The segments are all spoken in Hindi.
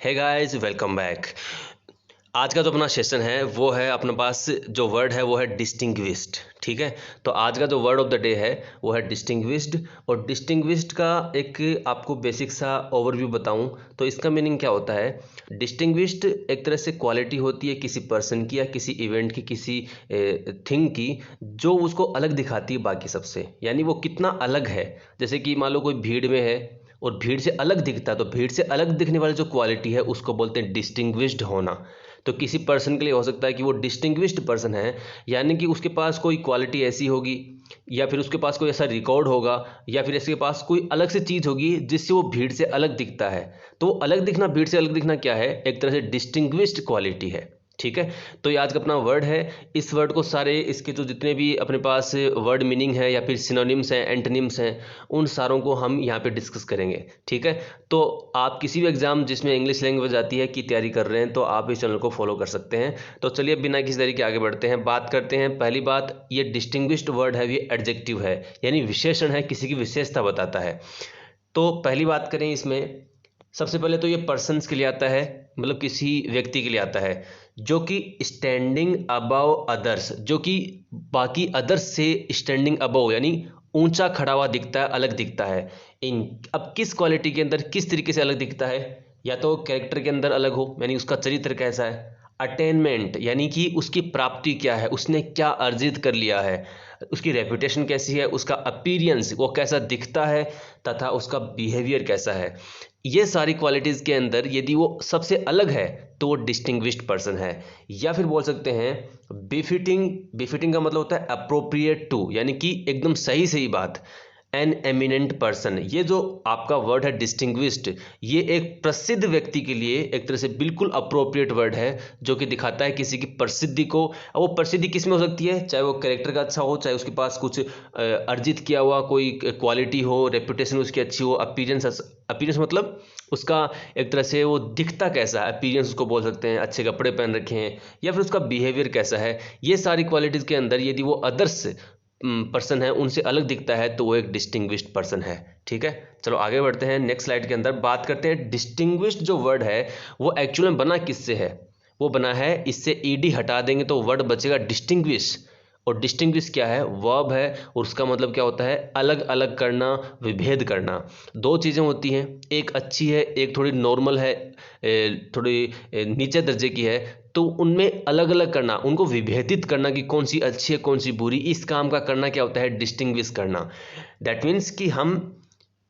Hey guys, welcome back. आज का जो अपना सेशन है वो है अपने पास जो वर्ड है वो है डिस्टिंग्विश्ड। ठीक है, तो आज का जो वर्ड ऑफ द डे है वो है डिस्टिंग्विश्ड। और डिस्टिंग्विश्ड का एक आपको बेसिक सा ओवरव्यू बताऊं तो इसका मीनिंग क्या होता है। डिस्टिंग्विश्ड एक तरह से क्वालिटी होती है किसी पर्सन की या किसी इवेंट की, किसी थिंग की, जो उसको अलग दिखाती है बाकी सबसे, यानी वो कितना अलग है। जैसे कि मान लो कोई भीड़ में है और भीड़ से अलग दिखता है, तो भीड़ से अलग दिखने वाली जो क्वालिटी है उसको बोलते हैं डिस्टिंग्विश्ड होना। तो किसी पर्सन के लिए हो सकता है कि वो डिस्टिंग्विश्ड पर्सन है, यानी कि उसके पास कोई क्वालिटी ऐसी होगी या फिर उसके पास कोई ऐसा रिकॉर्ड होगा या फिर इसके पास कोई अलग से चीज़ होगी जिससे वो भीड़ से अलग दिखता है। तो वो अलग दिखना, भीड़ से अलग दिखना क्या है, एक तरह से डिस्टिंग्विश्ड क्वालिटी है। ठीक है, तो ये आज का अपना वर्ड है। इस वर्ड को सारे इसके जो जितने भी अपने पास वर्ड मीनिंग है या फिर सिनोनिम्स हैं, एंटोनिम्स हैं, उन सारों को हम यहाँ पे डिस्कस करेंगे। ठीक है, तो आप किसी भी एग्जाम जिसमें इंग्लिश लैंग्वेज आती है की तैयारी कर रहे हैं तो आप इस चैनल को फॉलो कर सकते हैं। तो चलिए बिना किसी तरीके आगे बढ़ते हैं, बात करते हैं। पहली बात, ये डिस्टिंग्विश्ड वर्ड है, ये एडजेक्टिव है, यानी विशेषण है, किसी की विशेषता बताता है। तो पहली बात करें इसमें, सबसे पहले तो ये पर्सन्स के लिए आता है, मतलब किसी व्यक्ति के लिए आता है जो कि स्टैंडिंग अबव अदर्स, जो कि बाकी अदर्स से स्टैंडिंग अबव यानी ऊंचा खड़ा हुआ दिखता है, अलग दिखता है। इन अब किस क्वालिटी के अंदर किस तरीके से अलग दिखता है, या तो कैरेक्टर के अंदर अलग हो, यानी उसका चरित्र कैसा है, अटेनमेंट यानी कि उसकी प्राप्ति क्या है, उसने क्या अर्जित कर लिया है, उसकी रेपुटेशन कैसी है, उसका अपीयरेंस वो कैसा दिखता है, तथा उसका बिहेवियर कैसा है। ये सारी क्वालिटीज़ के अंदर यदि वो सबसे अलग है तो वो डिस्टिंग्विश्ड पर्सन है। या फिर बोल सकते हैं बिफिटिंग। बिफिटिंग का मतलब होता है अप्रोप्रिएट टू, यानी कि एकदम सही सही बात। एन एमिनेंट पर्सन, ये जो आपका वर्ड है डिस्टिंग्विश्ड, ये एक प्रसिद्ध व्यक्ति के लिए एक तरह से बिल्कुल अप्रोप्रिएट वर्ड है, जो कि दिखाता है किसी की प्रसिद्धि को। वो प्रसिद्धि किस में हो सकती है, चाहे वो कैरेक्टर का अच्छा हो, चाहे उसके पास कुछ अर्जित किया हुआ कोई क्वालिटी हो, रेपुटेशन उसकी अच्छी हो, अपीयरेंस। अपीयरेंस मतलब उसका एक तरह से वो दिखता कैसा है, अपीयरेंस उसको बोल सकते हैं, अच्छे कपड़े पहन रखे हैं, या फिर उसका बिहेवियर कैसा है। ये सारी क्वालिटीज़ के अंदर यदि वो अदर्स पर्सन है उनसे अलग दिखता है तो वो एक डिस्टिंग्विश्ड पर्सन है। ठीक है, चलो आगे बढ़ते हैं। नेक्स्ट स्लाइड के अंदर बात करते हैं डिस्टिंग्विश्ड जो वर्ड है वो एक्चुअल में बना किससे है। वो बना है, इससे ईडी हटा देंगे तो वर्ड बचेगा डिस्टिंग्विश। और डिस्टिंग्विश क्या है, वर्ब है, और उसका मतलब क्या होता है, अलग अलग करना, विभेद करना। दो चीज़ें होती हैं, एक अच्छी है, एक थोड़ी नॉर्मल है, थोड़ी नीचे दर्जे की है। तो उनमें अलग अलग करना, उनको विभेदित करना कि कौन सी अच्छी है कौन सी बुरी, इस काम का करना क्या होता है, डिस्टिंग्विश करना। दैट मीन्स कि हम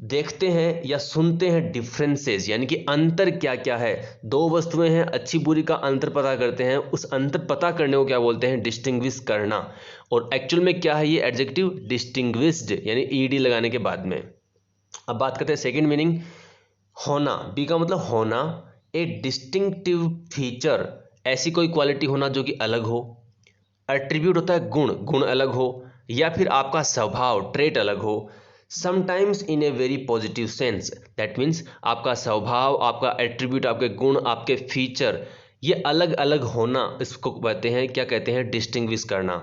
देखते हैं या सुनते हैं डिफरेंसेस, यानी कि अंतर क्या क्या है। दो वस्तुएं हैं, अच्छी बुरी का अंतर पता करते हैं, उस अंतर पता करने को क्या बोलते हैं, डिस्टिंग्विश करना। और एक्चुअल में क्या है ये एडजेक्टिव, डिस्टिंग्विश्ड, यानी ईडी लगाने के बाद में। अब बात करते हैं सेकंड मीनिंग, होना। बी का मतलब होना, ए डिस्टिंक्टिव फीचर, ऐसी कोई क्वालिटी होना जो कि अलग हो। एट्रीब्यूट होता है गुण, गुण अलग हो, या फिर आपका स्वभाव, ट्रेट अलग हो। Sometimes in a very positive sense, that means आपका स्वभाव, आपका एट्रीब्यूट, आपके गुण, आपके फीचर, ये अलग अलग होना, इसको कहते हैं, क्या कहते हैं, डिस्टिंग्विश करना।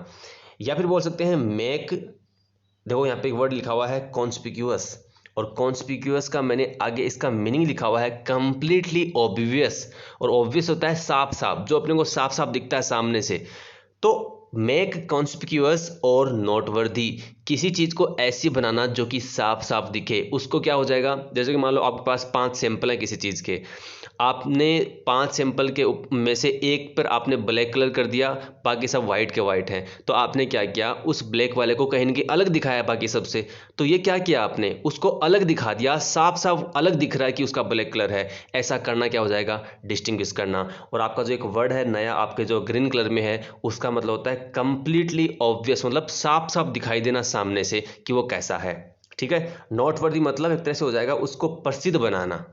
या फिर बोल सकते हैं मेक। देखो यहाँ पे एक वर्ड लिखा हुआ है कॉन्स्पिक्यूअस, और कॉन्स्पिक्यूअस का मैंने आगे इसका मीनिंग लिखा हुआ है कंप्लीटली ऑब्वियस। और ऑब्वियस होता है साफ साफ, जो अपने को साफ साफ दिखता है सामने से। तो मेक कॉन्स्पिक्यूअस और नोटवर्दी, किसी चीज़ को ऐसी बनाना जो कि साफ साफ दिखे, उसको क्या हो जाएगा। जैसे कि मान लो आपके पास 5 सैंपल हैं किसी चीज़ के, आपने 5 सैंपल के में से एक पर आपने ब्लैक कलर कर दिया, बाकी सब वाइट के वाइट हैं। तो आपने क्या किया, उस ब्लैक वाले को कहीं न कहीं अलग दिखाया बाकी सबसे। तो ये क्या किया आपने, उसको अलग दिखा दिया, साफ साफ अलग दिख रहा है कि उसका ब्लैक कलर है। ऐसा करना क्या हो जाएगा, डिस्टिंग्विश करना। और आपका जो एक वर्ड है नया आपके जो ग्रीन कलर में है, उसका मतलब होता है कंप्लीटली ऑब्वियस, मतलब साफ साफ दिखाई देना सामने से कि वो कैसा है। ठीक है, नॉट वर्दी मतलब एक तरह से हो जाएगा उसको प्रसिद्ध बनाना।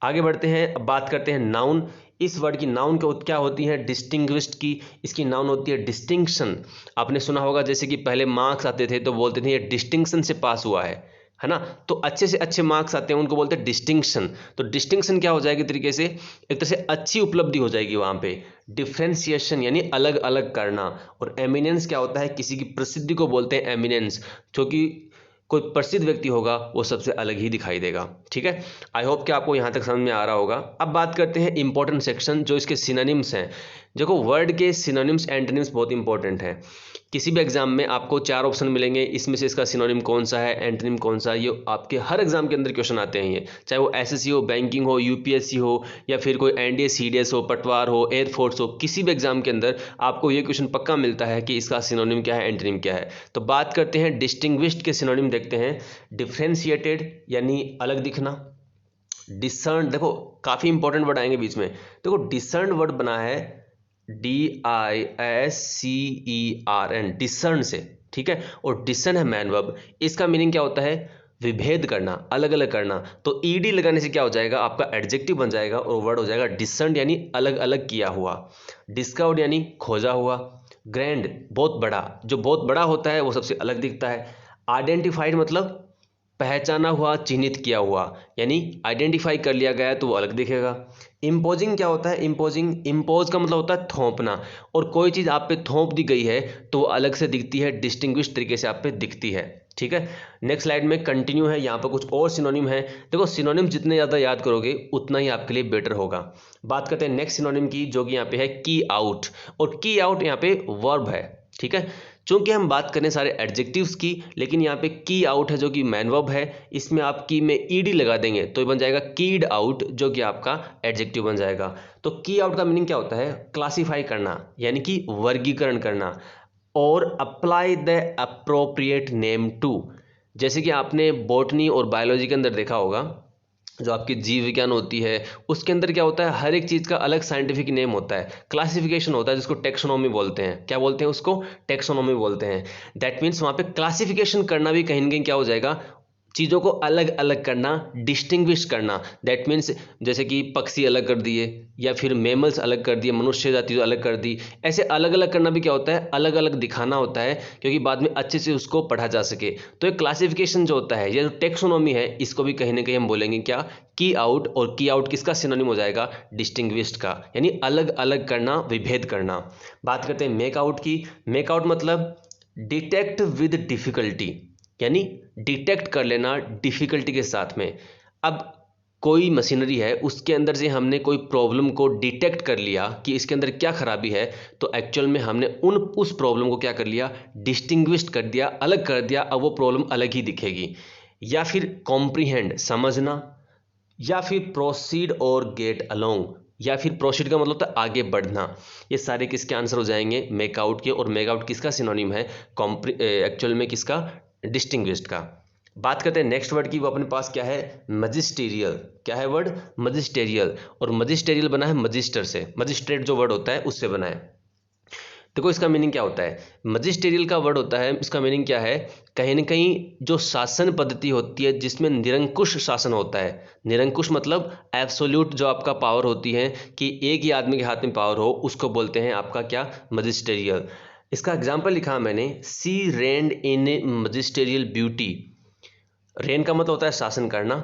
आगे बढ़ते हैं, अब बात करते हैं नाउन। इस वर्ड की नाउन क्या होती है, डिस्टिंग्विश्ड की इसकी नाउन होती है डिस्टिंक्शन। आपने सुना होगा जैसे कि पहले मार्क्स आते थे तो बोलते थे ये डिस्टिंक्शन से पास हुआ है ना। तो अच्छे से अच्छे मार्क्स आते हैं उनको बोलते हैं डिस्टिंक्शन। तो डिस्टिंक्शन क्या हो जाएगी तरीके से, एक तरह से अच्छी उपलब्धि हो जाएगी वहाँ पे। डिफ्रेंसिएशन यानी अलग अलग करना। और एमिनेंस क्या होता है, किसी की प्रसिद्धि को बोलते हैं एमिनेंस, जो कि कोई प्रसिद्ध व्यक्ति होगा वो सबसे अलग ही दिखाई देगा। ठीक है, आई होप कि आपको यहाँ तक समझ में आ रहा होगा। अब बात करते हैं इंपॉर्टेंट सेक्शन जो इसके सिनोनिम्स हैं। देखो वर्ड के सिनोनिम्स एंटोनिम्स बहुत इंपॉर्टेंट हैं। किसी भी एग्जाम में आपको 4 ऑप्शन मिलेंगे, इसमें से इसका सिनोनिम कौन सा है, एंटोनिम कौन सा है, ये आपके हर एग्जाम के अंदर क्वेश्चन आते हैं। ये चाहे वो एसएससी हो, बैंकिंग हो, यूपीएससी हो, या फिर कोई एनडीए सीडीएस हो, पटवार हो, एयरफोर्स हो, किसी भी एग्जाम के अंदर आपको ये क्वेश्चन पक्का मिलता है कि इसका सिनोनिम क्या है, एंटोनिम क्या है। तो बात करते हैं डिस्टिंग्विश्ड के सिनोनिम देखते हैं। डिफरेंशिएटेड यानी अलग दिखना, डिसर्न, देखो काफी इंपॉर्टेंट वर्ड आएंगे बीच में। देखो डिसर्न वर्ड बना है DISCERN, डिसर्न से, ठीक है, और डिसर्न है मैन वर्ब। इसका मीनिंग क्या होता है, विभेद करना, अलग अलग करना। तो ईडी लगाने से क्या हो जाएगा, आपका एडजेक्टिव बन जाएगा और वर्ड हो जाएगा डिसर्न यानी अलग अलग किया हुआ। डिस्कवर्ड यानी खोजा हुआ। ग्रैंड बहुत बड़ा, जो बहुत बड़ा होता है वो सबसे अलग दिखता है। आइडेंटिफाइड मतलब पहचाना हुआ, चिन्हित किया हुआ, यानी आइडेंटिफाई कर लिया गया है तो वो अलग दिखेगा। इम्पोजिंग क्या होता है, इम्पोजिंग, इम्पोज का मतलब होता है थोपना, और कोई चीज़ आप पे थोप दी गई है तो वो अलग से दिखती है, डिस्टिंग्विश तरीके से आप पे दिखती है। ठीक है, नेक्स्ट स्लाइड में कंटिन्यू है, यहाँ पर कुछ और सिनोनिम है। देखो सिनोनिम जितने ज़्यादा याद करोगे उतना ही आपके लिए बेटर होगा। बात करते हैं नेक्स्ट सिनोनिम की, जो कि यहाँ पे है की आउट, और की आउट यहाँ पे वर्ब है। ठीक है, चूंकि हम बात करें सारे एडजेक्टिव्स की, लेकिन यहाँ पे की आउट है जो कि मैन वर्ब है, इसमें आप की में ईडी लगा देंगे तो ये बन जाएगा कीड आउट, जो कि आपका एडजेक्टिव बन जाएगा। तो की आउट का मीनिंग क्या होता है, क्लासिफाई करना, यानी कि वर्गीकरण करना, और apply the appropriate name to. जैसे कि आपने बॉटनी और बायोलॉजी के अंदर देखा होगा, जो आपकी जीव विज्ञान होती है उसके अंदर क्या होता है, हर एक चीज़ का अलग साइंटिफिक नेम होता है, क्लासिफिकेशन होता है, जिसको टेक्सोनॉमी बोलते हैं। क्या बोलते हैं उसको, टेक्सोनॉमी बोलते हैं। दैट मीन्स वहाँ पे क्लासिफिकेशन करना भी कहीं ना कहीं क्या हो जाएगा, चीज़ों को अलग अलग करना, डिस्टिंग्विश करना। दैट मीन्स जैसे कि पक्षी अलग कर दिए, या फिर मेमल्स अलग कर दिए, मनुष्य जाति अलग कर दी, ऐसे अलग अलग करना भी क्या होता है, अलग अलग दिखाना होता है, क्योंकि बाद में अच्छे से उसको पढ़ा जा सके। तो एक क्लासिफिकेशन जो होता है, ये जो टेक्सोनॉमी है, इसको भी कहीं ना कहीं हम बोलेंगे क्या, की आउट। और की आउट किसका सिनोनिम हो जाएगा, डिस्टिंग्विश्ड का, यानी अलग अलग करना, विभेद करना। बात करते हैं मेक आउट की। मेक आउट मतलब डिटेक्ट विद डिफिकल्टी, यानी डिटेक्ट कर लेना डिफिकल्टी के साथ में। अब कोई मशीनरी है, उसके अंदर से हमने कोई प्रॉब्लम को डिटेक्ट कर लिया कि इसके अंदर क्या खराबी है, तो एक्चुअल में हमने उस प्रॉब्लम को क्या कर लिया, डिस्टिंग्विश कर दिया, अलग कर दिया, अब वो प्रॉब्लम अलग ही दिखेगी। या फिर कॉम्प्रीहेंड, समझना, या फिर प्रोसीड और गेट अलोंग, या फिर प्रोसीड का मतलब होता है आगे बढ़ना। ये सारे किसके आंसर हो जाएंगे, मेकआउट के। और मेकआउट किसका सिनोनिम है, एक्चुअल में किसका, डिस्टिंग्विश्ड का। बात करते हैं नेक्स्ट वर्ड की, वो अपने पास क्या है, मजिस्टेरियल। क्या है वर्ड, मजिस्टेरियल, और मजिस्टेरियल बना है मजिस्टर से, मजिस्ट्रेट जो वर्ड होता है उससे बना है। देखो इसका मीनिंग क्या होता है, मजिस्टेरियल का वर्ड होता है, इसका मीनिंग क्या है, कहीं ना कहीं जो शासन पद्धति होती है जिसमें निरंकुश शासन होता है। निरंकुश मतलब एब्सोल्यूट, जो आपका पावर होती है कि एक ही आदमी के हाथ में पावर हो, उसको बोलते हैं आपका क्या, मजिस्टेरियल। इसका एग्जाम्पल लिखा मैंने, सी रेन्ड इन मजिस्टेरियल ब्यूटी। रेन का मतलब होता है शासन करना,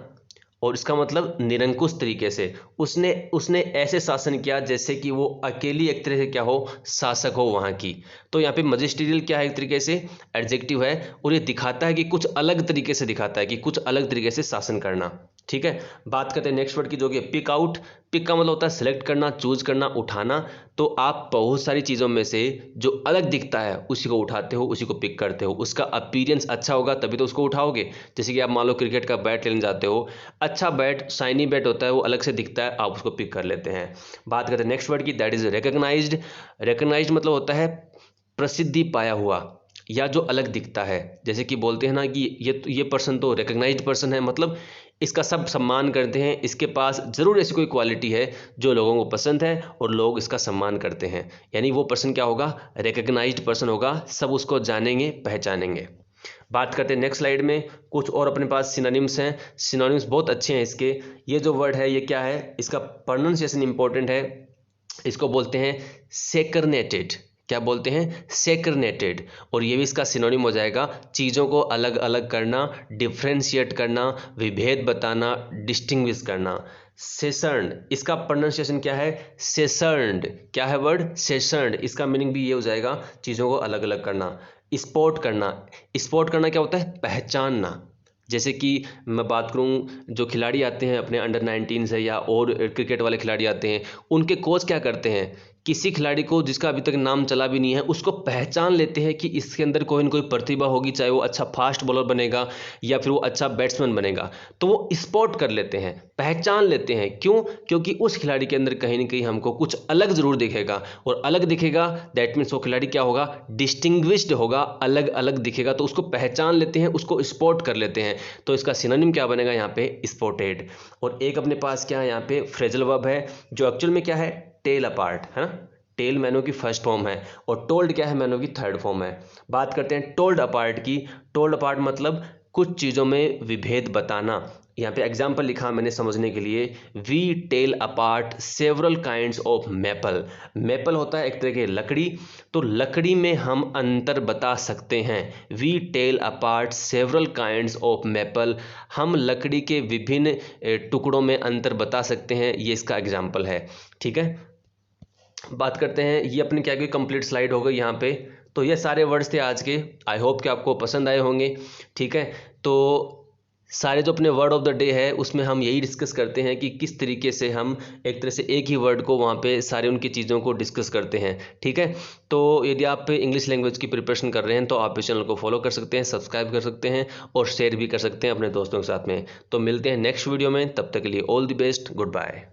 और इसका मतलब निरंकुश तरीके से, उसने ऐसे शासन किया जैसे कि वो अकेली एक तरह से क्या हो, शासक हो वहाँ की। तो यहाँ पे मजिस्टेरियल क्या है, एक तरीके से एडजेक्टिव है, और ये दिखाता है कि कुछ अलग तरीके से दिखाता है कि कुछ अलग तरीके से शासन करना। ठीक है, बात करते हैं नेक्स्ट वर्ड की, जो कि पिक आउट। पिक का मतलब होता है सिलेक्ट करना, चूज करना, उठाना। तो आप बहुत सारी चीज़ों में से जो अलग दिखता है उसी को उठाते हो, उसी को पिक करते हो। उसका अपीयरेंस अच्छा होगा तभी तो उसको उठाओगे। जैसे कि आप मान लो क्रिकेट का बैट लेने जाते हो, अच्छा बैट, शाइनी बैट होता है, वो अलग से दिखता है, आप उसको पिक कर लेते हैं। बात करते हैं नेक्स्ट वर्ड की, दैट इज रिकग्नाइज्ड। रिकग्नाइज्ड मतलब होता है प्रसिद्धि पाया हुआ, या जो अलग दिखता है। जैसे कि बोलते हैं ना कि ये पर्सन तो रिकग्नाइज्ड पर्सन है, मतलब इसका सब सम्मान करते हैं, इसके पास ज़रूर ऐसी कोई क्वालिटी है जो लोगों को पसंद है और लोग इसका सम्मान करते हैं। यानी वो पर्सन क्या होगा, रिकग्नाइज्ड पर्सन होगा, सब उसको जानेंगे, पहचानेंगे। बात करते हैं नेक्स्ट स्लाइड में, कुछ और अपने पास सिनोनिम्स हैं। सिनोनिम्स बहुत अच्छे हैं इसके। ये जो वर्ड है ये क्या है, इसका प्रोनाउंसिएशन इंपॉर्टेंट है। इसको बोलते हैं सेकरनेटेड। क्या बोलते हैं, सेकरनेटेड। और ये भी इसका सिनोनिम हो जाएगा, चीज़ों को अलग अलग करना, डिफ्रेंशिएट करना, विभेद बताना, डिस्टिंग्विश करना। सेसर्न, इसका प्रोनाउंसिएशन क्या है, सेसर्न्ड। क्या है वर्ड, सेसर्न्ड। इसका मीनिंग भी ये हो जाएगा, चीज़ों को अलग अलग करना। स्पॉट करना। स्पॉट करना क्या होता है? पहचानना। जैसे कि मैं बात करूं, जो खिलाड़ी आते हैं अपने अंडर 19 से या और क्रिकेट वाले खिलाड़ी आते हैं, उनके कोच क्या करते हैं, किसी खिलाड़ी को जिसका अभी तक नाम चला भी नहीं है उसको पहचान लेते हैं कि इसके अंदर कोई ना कोई प्रतिभा होगी, चाहे वो अच्छा फास्ट बॉलर बनेगा या फिर वो अच्छा बैट्समैन बनेगा, तो वो स्पॉट कर लेते हैं, पहचान लेते हैं। क्यों? क्योंकि उस खिलाड़ी के अंदर कहीं ना कहीं हमको कुछ अलग जरूर दिखेगा, और अलग दिखेगा दैट मीन्स वो खिलाड़ी क्या होगा? डिस्टिंग्विश्ड होगा, अलग अलग दिखेगा, तो उसको पहचान लेते हैं, उसको स्पॉट कर लेते हैं। तो इसका सिनोनिम क्या बनेगा यहाँ पे? स्पॉटेड। और एक अपने पास क्या है यहाँ पे? फ्रेजल वर्ब है, जो एक्चुअल में क्या है? टेल अपार्ट, है ना। टेल मैनो की फर्स्ट फॉर्म है और टोल्ड क्या है? मैनो की थर्ड फॉर्म है। बात करते हैं टोल्ड अपार्ट की। टोल्ड अपार्ट मतलब कुछ चीज़ों में विभेद बताना। यहाँ पे एग्जाम्पल लिखा मैंने समझने के लिए, we tell apart several kinds of maple. Maple होता है एक तरह की लकड़ी, तो लकड़ी में हम अंतर बता सकते हैं। We tell apart several kinds of maple, हम लकड़ी के विभिन्न टुकड़ों में अंतर बता सकते हैं, ये इसका एग्जाम्पल है। ठीक है, बात करते हैं, ये अपनी क्या की कंप्लीट स्लाइड हो गई यहाँ पे। तो ये सारे वर्ड्स थे आज के, आई होप कि आपको पसंद आए होंगे। ठीक है, तो सारे जो अपने वर्ड ऑफ द डे है उसमें हम यही डिस्कस करते हैं कि किस तरीके से हम एक तरह से एक ही वर्ड को वहाँ पे सारे उनकी चीज़ों को डिस्कस करते हैं। ठीक है, तो यदि आप इंग्लिश लैंग्वेज की प्रिपरेशन कर रहे हैं तो आप इस चैनल को फॉलो कर सकते हैं, सब्सक्राइब कर सकते हैं और शेयर भी कर सकते हैं अपने दोस्तों के साथ में। तो मिलते हैं नेक्स्ट वीडियो में, तब तक के लिए all the best, good bye.